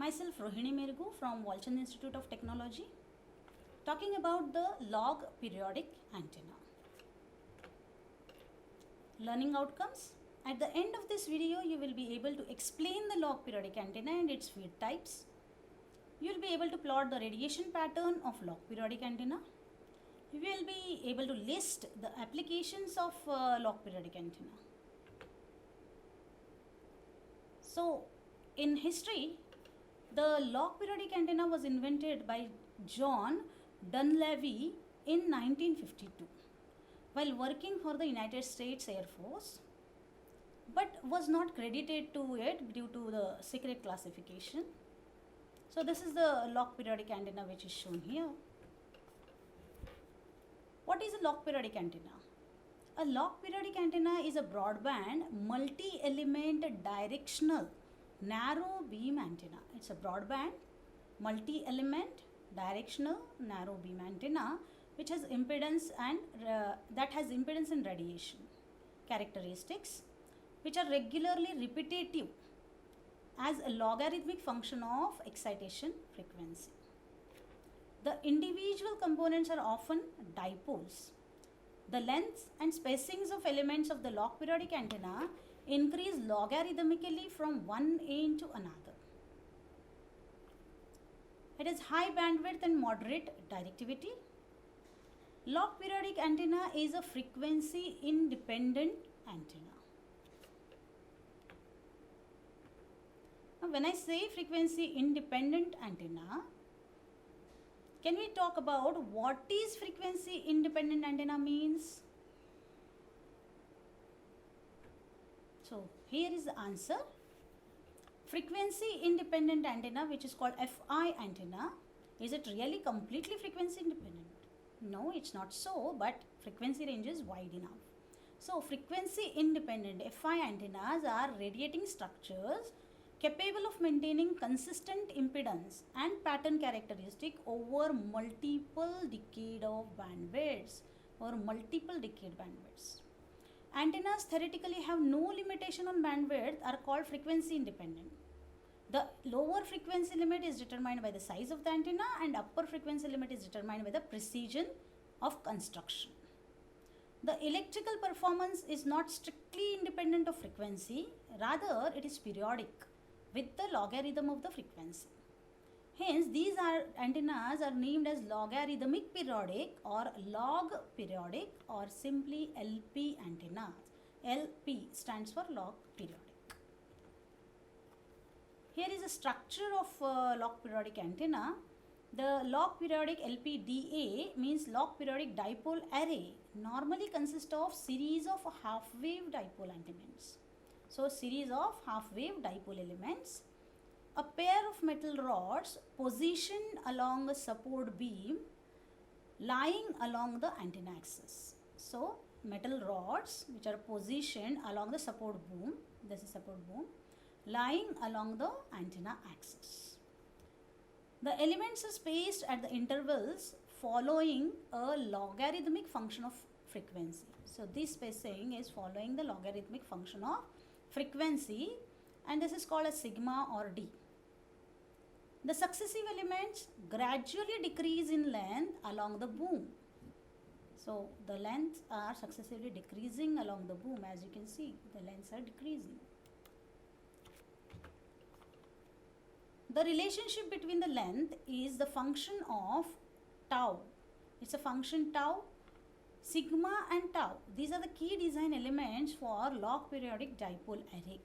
Myself Rohini Mergu from Walchand Institute of Technology, talking about the log periodic antenna. Learning outcomes. At the end of this video, you will be able to explain the log periodic antenna and its feed types. You will be able to plot the radiation pattern of log periodic antenna. You will be able to list the applications of log periodic antenna. So, in history, the log periodic antenna was invented by John Dunleavy in 1952 while working for the United States Air Force, but was not credited to it due to the secret classification. So this is the log periodic antenna which is shown here. What is a log periodic antenna? A log periodic antenna is a broadband multi-element directional narrow beam antenna. It's a broadband multi-element directional narrow beam antenna which has impedance and that has impedance and radiation characteristics which are regularly repetitive as a logarithmic function of excitation frequency. The individual components are often dipoles. The lengths and spacings of elements of the log periodic antenna increase logarithmically from one end to another. It has high bandwidth and moderate directivity. Log periodic antenna is a frequency independent antenna. Now, when I say frequency independent antenna, can we talk about what is frequency independent antenna means? So, here is the answer. Frequency independent antenna, which is called FI antenna, is it really completely frequency independent? No, it's not so, but frequency range is wide enough. So, frequency independent FI antennas are radiating structures capable of maintaining consistent impedance and pattern characteristic over multiple decade of bandwidths or multiple decade bandwidths. Antennas theoretically have no limitation on bandwidth are called frequency independent. The lower frequency limit is determined by the size of the antenna and upper frequency limit is determined by the precision of construction. The electrical performance is not strictly independent of frequency, rather it is periodic with the logarithm of the frequency. Hence, these antennas are named as logarithmic periodic or log periodic or simply LP antennas. LP stands for log periodic. Here is a structure of log periodic antenna. The log periodic LPDA means log periodic dipole array normally consists of series of half-wave dipole elements. So, series of half-wave dipole elements. A pair of metal rods positioned along a support beam lying along the antenna axis. So, metal rods which are positioned along the support boom, this is support boom, lying along the antenna axis. The elements are spaced at the intervals following a logarithmic function of frequency. So, this spacing is following the logarithmic function of frequency and this is called as sigma or d. The successive elements gradually decrease in length along the boom. So, the lengths are successively decreasing along the boom. As you can see, the lengths are decreasing. The relationship between the length is the function of tau. It's a function tau, sigma and tau. These are the key design elements for log periodic dipole array.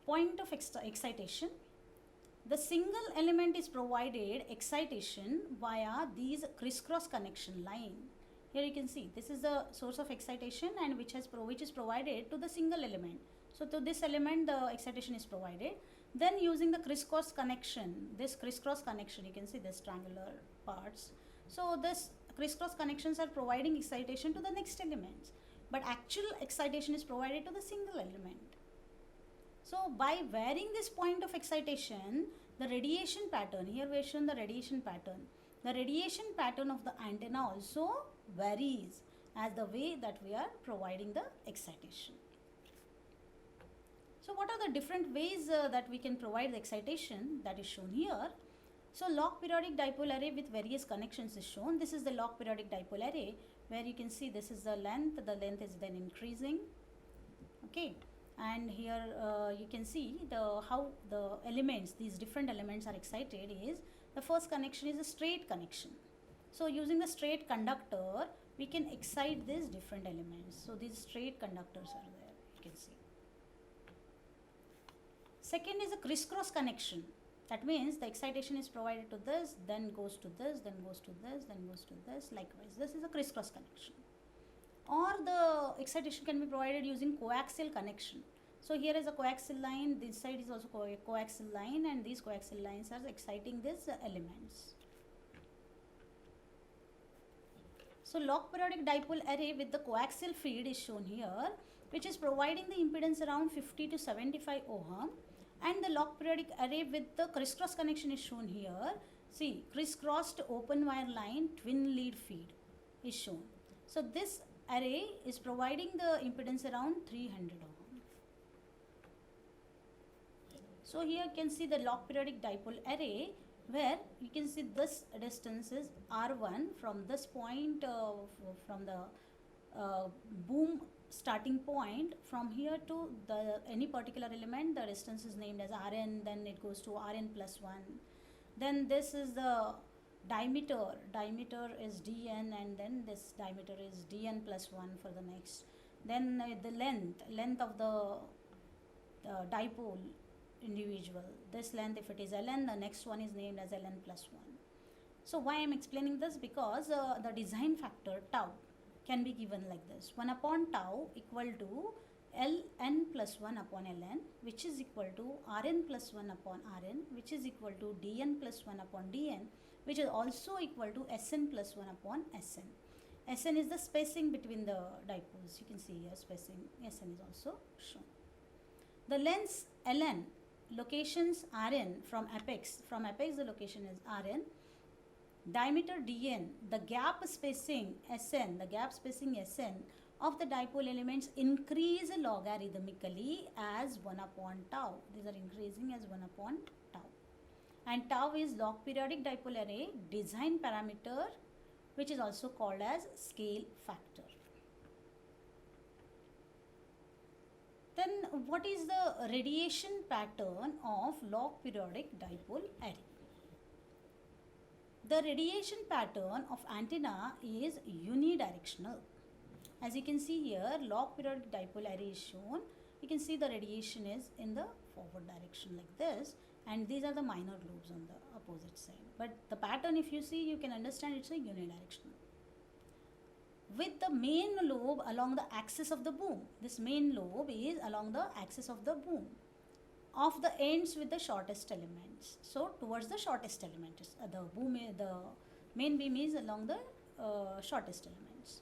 Point of excitation. The single element is provided excitation via these crisscross connection line. Here you can see this is the source of excitation and which is provided to the single element. So to this element the excitation is provided. Then using the crisscross connection, this crisscross connection, you can see this triangular parts. So this crisscross connections are providing excitation to the next elements, but actual excitation is provided to the single element. So by varying this point of excitation, the radiation pattern, here we have shown the radiation pattern of the antenna also varies as the way that we are providing the excitation. So what are the different ways that we can provide the excitation that is shown here? So log periodic dipole array with various connections is shown. This is the log periodic dipole array where you can see this is the length is then increasing. Okay, and here you can see how the elements, these different elements are excited is the first connection is a straight connection. So using the straight conductor, we can excite these different elements. So these straight conductors are there, you can see. Second is a crisscross connection. That means the excitation is provided to this, then goes to this, then goes to this, then goes to this, likewise. This is a crisscross connection. Or the excitation can be provided using coaxial connection. So here is a coaxial line, this side is also coaxial line, and these coaxial lines are exciting these elements. So log periodic dipole array with the coaxial feed is shown here, which is providing the impedance around 50 to 75 ohm. And the log periodic array with the crisscross connection is shown here. See, crisscrossed open wire line twin lead feed is shown. So this array is providing the impedance around 300 ohm. So here you can see the log periodic dipole array where you can see this distance is R1 from this point from the boom starting point. From here to the any particular element, the distance is named as Rn, then it goes to Rn plus 1. Then this is the diameter is Dn, and then this diameter is Dn plus 1 for the next. Then the length of the dipole individual, this length, if it is Ln, the next one is named as Ln plus 1. So why I am explaining this? Because the design factor tau can be given like this: 1 upon tau equal to Ln plus 1 upon Ln, which is equal to Rn plus 1 upon Rn, which is equal to Dn plus 1 upon Dn, which is also equal to Sn plus 1 upon Sn. Sn is the spacing between the dipoles. You can see here spacing Sn is also shown. The lengths Ln, locations Rn from apex the location is Rn. Diameter Dn, the gap spacing Sn of the dipole elements increase logarithmically as 1 upon tau. These are increasing as 1 upon tau. And tau is log periodic dipole array design parameter, which is also called as scale factor. Then what is the radiation pattern of log periodic dipole array? The radiation pattern of antenna is unidirectional. As you can see here, log periodic dipole array is shown. You can see the radiation is in the forward direction like this, and these are the minor lobes on the opposite side. But the pattern, if you see, you can understand it's a unidirectional. With the main lobe along the axis of the boom. This main lobe is along the axis of the boom, of the ends with the shortest elements. So towards the shortest element, the main beam is along the shortest elements.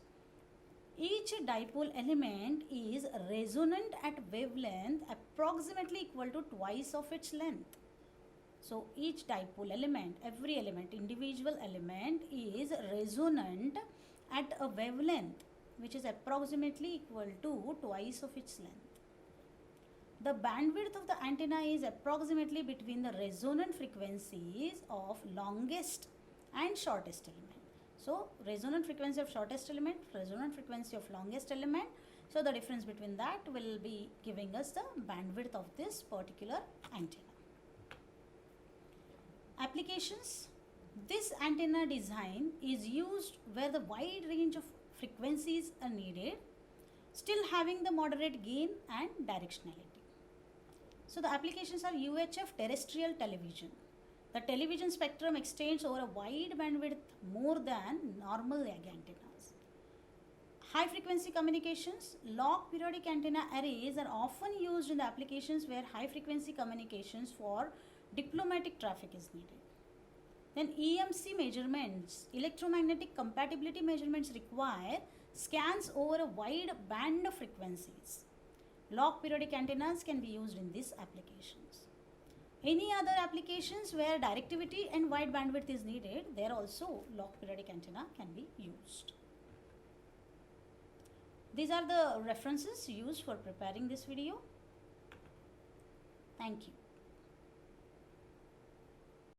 Each dipole element is resonant at wavelength approximately equal to twice of its length. So each dipole element, every element, individual element is resonant at a wavelength which is approximately equal to twice of its length. The bandwidth of the antenna is approximately between the resonant frequencies of longest and shortest element. So resonant frequency of shortest element, resonant frequency of longest element. So the difference between that will be giving us the bandwidth of this particular antenna. Applications. This antenna design is used where the wide range of frequencies are needed, still having the moderate gain and directionality. So the applications are UHF terrestrial television. The television spectrum extends over a wide bandwidth more than normal antennas. High frequency communications. Log periodic antenna arrays are often used in the applications where high frequency communications for diplomatic traffic is needed. Then EMC measurements, electromagnetic compatibility measurements, require scans over a wide band of frequencies. Log periodic antennas can be used in these applications. Any other applications where directivity and wide bandwidth is needed, there also log periodic antenna can be used. These are the references used for preparing this video. Thank you.